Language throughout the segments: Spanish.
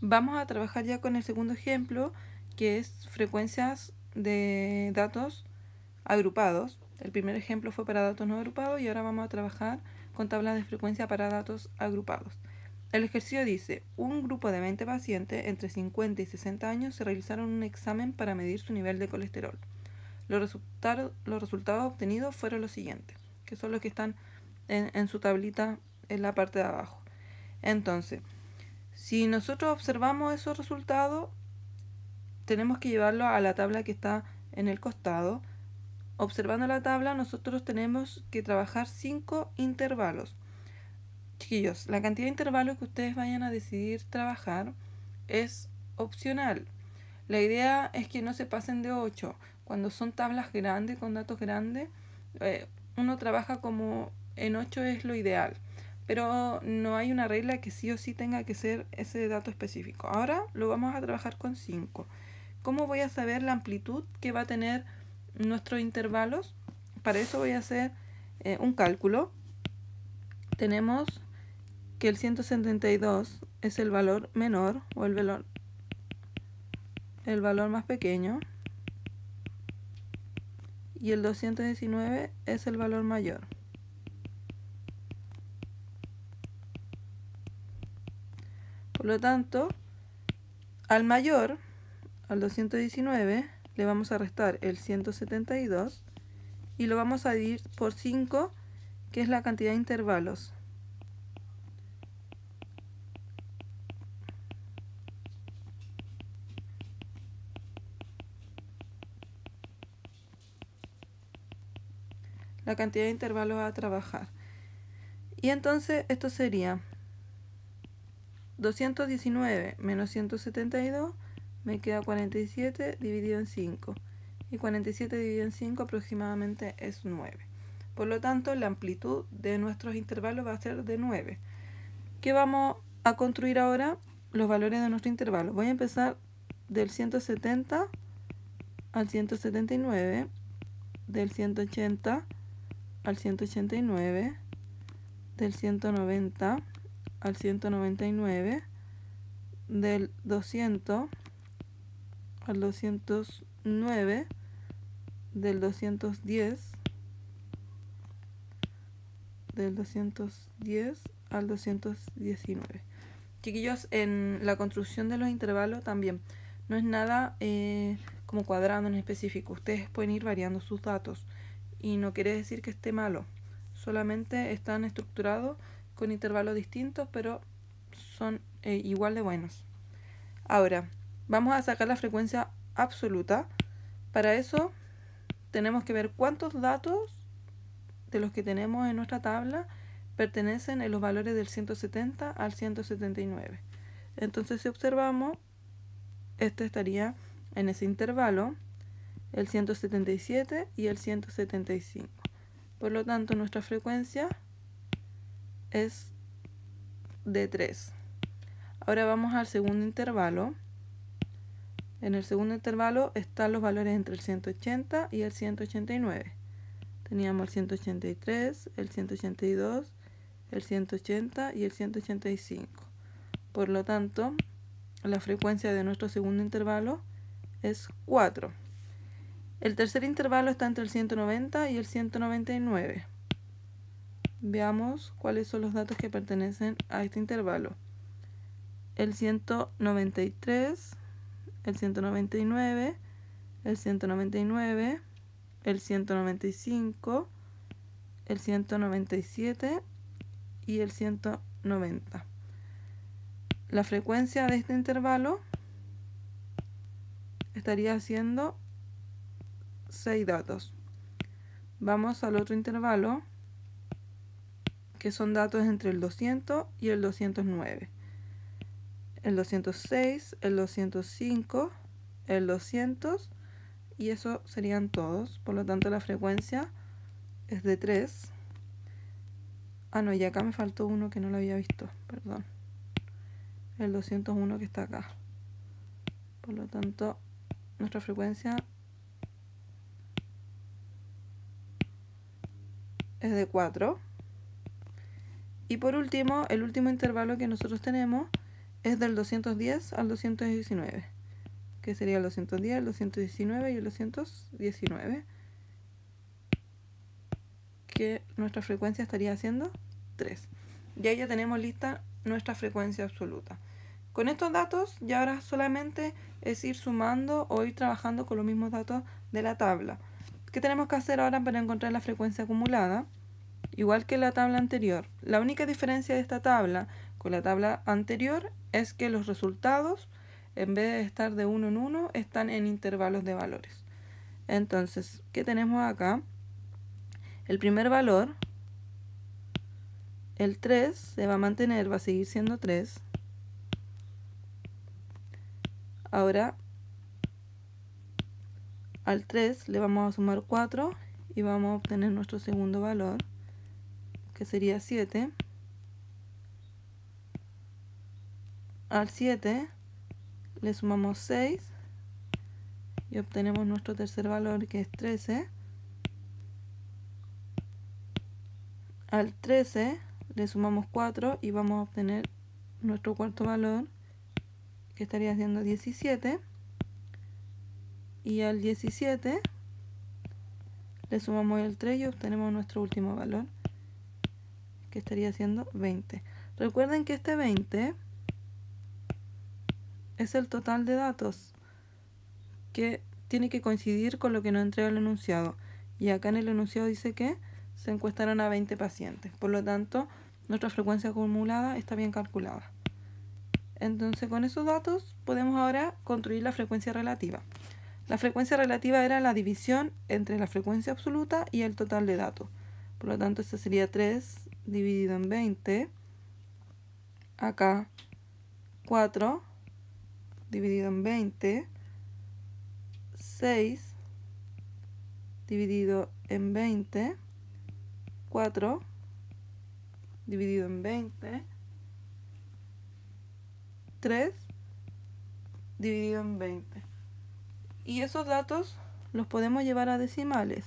Vamos a trabajar ya con el segundo ejemplo, que es frecuencias de datos agrupados. El primer ejemplo fue para datos no agrupados y ahora vamos a trabajar con tablas de frecuencia para datos agrupados. El ejercicio dice, un grupo de 20 pacientes entre 50 y 60 años se realizaron un examen para medir su nivel de colesterol. Los resultados obtenidos fueron los siguientes, que son los que están en su tablita en la parte de abajo. Entonces, si nosotros observamos esos resultados, tenemos que llevarlo a la tabla que está en el costado. Observando la tabla, nosotros tenemos que trabajar 5 intervalos. Chiquillos, la cantidad de intervalos que ustedes vayan a decidir trabajar es opcional. La idea es que no se pasen de 8. Cuando son tablas grandes, con datos grandes, uno trabaja como en 8 es lo ideal. Pero no hay una regla que sí o sí tenga que ser ese dato específico. Ahora lo vamos a trabajar con 5. ¿Cómo voy a saber la amplitud que va a tener nuestros intervalos? Para eso voy a hacer un cálculo. Tenemos que el 172 es el valor menor o el valor más pequeño y el 219 es el valor mayor. Por lo tanto, al mayor, al 219, le vamos a restar el 172 y lo vamos a dividir por 5, que es la cantidad de intervalos. La cantidad de intervalos a trabajar. Y entonces esto sería 219 menos 172, me queda 47 dividido en 5. Y 47 dividido en 5 aproximadamente es 9. Por lo tanto, la amplitud de nuestros intervalos va a ser de 9. ¿Qué vamos a construir ahora? Los valores de nuestro intervalo. Voy a empezar del 170 al 179, del 180 al 189, del 190 al 199, del 200 al 209, del 210, del 210 al 219. Chiquillos, en la construcción de los intervalos también no es nada como cuadrado en específico. Ustedes pueden ir variando sus datos y no quiere decir que esté malo. Solamente están estructurados con intervalos distintos, pero son igual de buenos. Ahora, vamos a sacar la frecuencia absoluta. Para eso tenemos que ver cuántos datos de los que tenemos en nuestra tabla pertenecen en los valores del 170 al 179. Entonces, si observamos, este estaría en ese intervalo, el 177 y el 175. Por lo tanto, nuestra frecuencia es de 3. Ahora vamos al segundo intervalo. En el segundo intervalo están los valores entre el 180 y el 189. Teníamos el 183, el 182, el 180 y el 185. Por lo tanto, la frecuencia de nuestro segundo intervalo es 4. El tercer intervalo está entre el 190 y el 199. Veamos cuáles son los datos que pertenecen a este intervalo. El 193, el 199, el 199, el 195, el 197 y el 190. La frecuencia de este intervalo estaría siendo 6 datos. Vamos al otro intervalo, que son datos entre el 200 y el 209. El 206, el 205, el 200 y eso serían todos. Por lo tanto, la frecuencia es de 3. Ah, no, y acá me faltó uno que no lo había visto, perdón. El 201 que está acá. Por lo tanto, nuestra frecuencia es de 4. Y por último, el último intervalo que nosotros tenemos es del 210 al 219, que sería el 210, el 219 y el 219, que nuestra frecuencia estaría siendo 3. Y ahí ya tenemos lista nuestra frecuencia absoluta. Con estos datos ya ahora solamente es ir sumando o ir trabajando con los mismos datos de la tabla. ¿Qué tenemos que hacer ahora para encontrar la frecuencia acumulada? Igual que la tabla anterior. La única diferencia de esta tabla con la tabla anterior es que los resultados, en vez de estar de 1 en 1, están en intervalos de valores. Entonces, ¿qué tenemos acá? El primer valor, el 3, se va a mantener, va a seguir siendo 3. Ahora, al 3 le vamos a sumar 4 y vamos a obtener nuestro segundo valor, que sería 7. Al 7 le sumamos 6 y obtenemos nuestro tercer valor, que es 13. Al 13 le sumamos 4 y vamos a obtener nuestro cuarto valor, que estaría siendo 17. Y al 17 le sumamos el 3 y obtenemos nuestro último valor, que estaría siendo 20. Recuerden que este 20 es el total de datos que tiene que coincidir con lo que nos entrega el enunciado. Y acá en el enunciado dice que se encuestaron a 20 pacientes. Por lo tanto, nuestra frecuencia acumulada está bien calculada. Entonces, con esos datos podemos ahora construir la frecuencia relativa. La frecuencia relativa era la división entre la frecuencia absoluta y el total de datos. Por lo tanto, esto sería 3 dividido en 20. Acá 4 dividido en 20. 6 dividido en 20. 4 dividido en 20. 3 dividido en 20. Y esos datos los podemos llevar a decimales.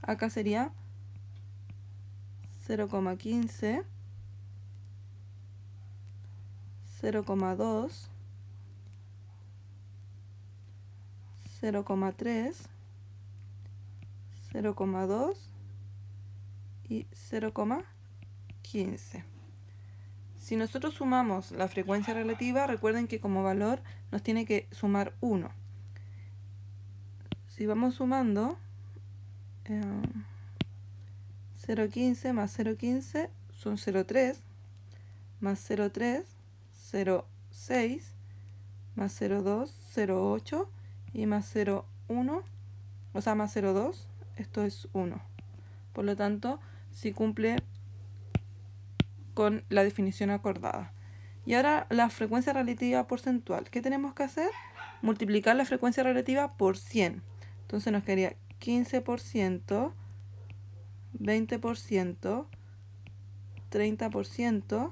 Acá sería 0,15, 0,2, 0,3, 0,2 y 0,15. Si nosotros sumamos la frecuencia relativa, recuerden que como valor nos tiene que sumar 1. Si vamos sumando 0,15 más 0,15 son 0,3, más 0,3, 0,6, más 0,2, 0,8 y más 0,1, o sea, más 0,2, esto es 1. Por lo tanto, si cumple con la definición acordada. Y ahora la frecuencia relativa porcentual. ¿Qué tenemos que hacer? Multiplicar la frecuencia relativa por 100. Entonces nos quedaría 15%, 20%, 30%,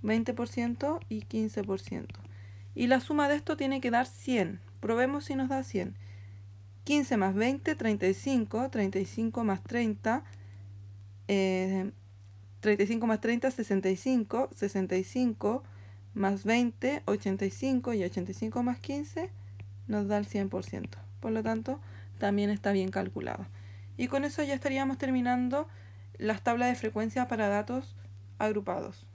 20% y 15%. Y la suma de esto tiene que dar 100. Probemos si nos da 100. 15 más 20, 35. 35 más 30, 35 más 30, 65. 65 más 20, 85. Y 85 más 15 nos da el 100%. Por lo tanto, también está bien calculado. Y con eso ya estaríamos terminando las tablas de frecuencia para datos agrupados.